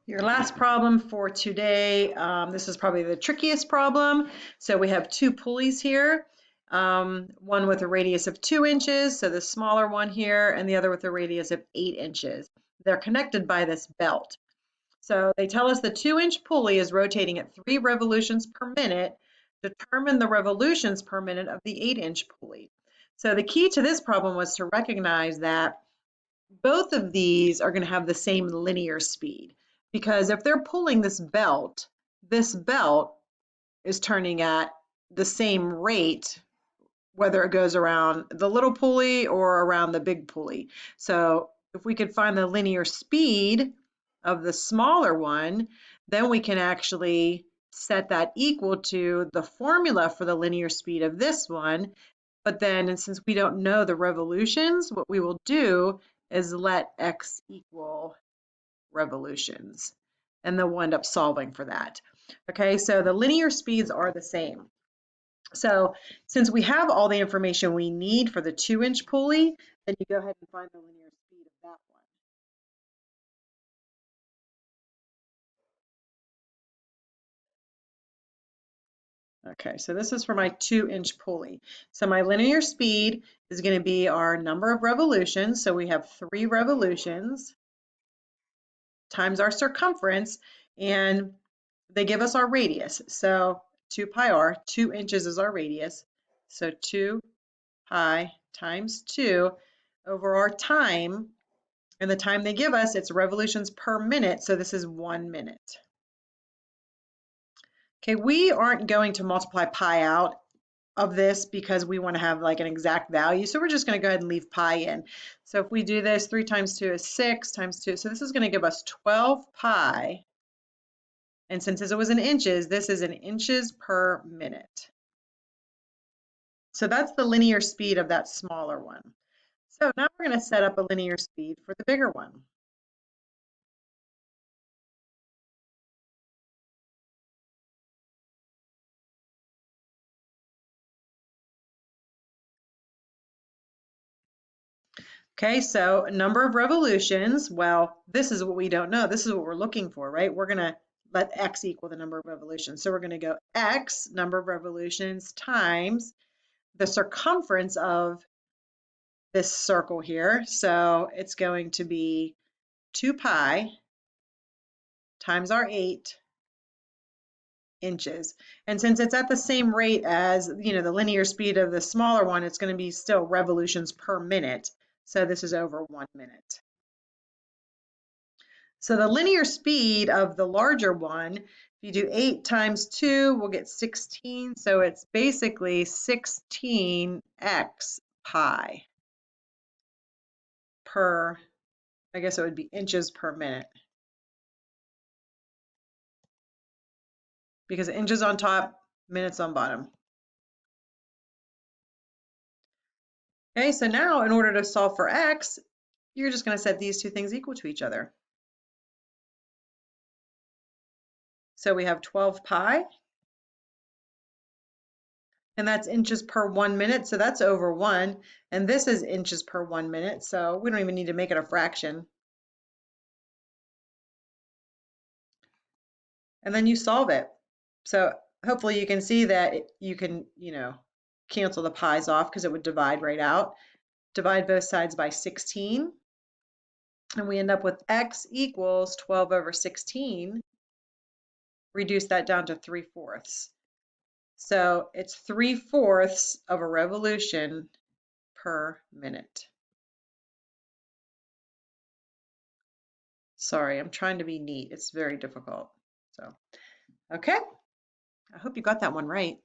Your last problem for today, this is probably the trickiest problem. So we have two pulleys here, one with a radius of 2 inches, so the smaller one here, and the other with a radius of 8 inches. They're connected by this belt. So they tell us the 2-inch pulley is rotating at 3 revolutions per minute. Determine the revolutions per minute of the 8-inch pulley. So the key to this problem was to recognize that both of these are going to have the same linear speed, because if they're pulling this belt is turning at the same rate whether it goes around the little pulley or around the big pulley. So if we could find the linear speed of the smaller one, then we can actually set that equal to the formula for the linear speed of this one. But then, and since we don't know the revolutions, what we will do is let x equal revolutions, and then we'll end up solving for that. Okay, so the linear speeds are the same. So since we have all the information we need for the 2-inch pulley, then you go ahead and find the linear speed of that one. Okay, so this is for my 2-inch pulley. So my linear speed is going to be our number of revolutions. So we have 3 revolutions times our circumference, and they give us our radius. So 2 pi r, 2 inches is our radius. So 2 pi times 2 over our time, and the time they give us, it's revolutions per minute, so this is 1 minute. Okay, we aren't going to multiply pi out of this because we want to have like an exact value, so we're just going to go ahead and leave pi in. So if we do this, 3 times 2 is 6 times 2, so this is going to give us 12 pi, and since it was in inches, this is in inches per minute. So that's the linear speed of that smaller one. So now we're going to set up a linear speed for the bigger one. Okay, so number of revolutions, well, this is what we don't know. This is what we're looking for, right? We're going to let x equal the number of revolutions. So we're going to go x, number of revolutions, times the circumference of this circle here. So it's going to be 2 pi times our 8 inches. And since it's at the same rate as, the linear speed of the smaller one, it's going to be still revolutions per minute. So this is over 1 minute. So the linear speed of the larger one, if you do 8 times 2, we'll get 16. So it's basically 16x pi per, I guess it would be inches per minute. Because inches on top, minutes on bottom. Okay, so now in order to solve for x, you're just going to set these two things equal to each other. So we have 12 pi, and that's inches per 1 minute, so that's over 1. And this is inches per 1 minute, so we don't even need to make it a fraction. And then you solve it. So hopefully you can see that you can, cancel the pi's off because it would divide right out. Divide both sides by 16. And we end up with x equals 12 over 16. Reduce that down to 3/4. So it's 3/4 of a revolution per minute. Sorry, I'm trying to be neat. It's very difficult. So, okay. I hope you got that one right.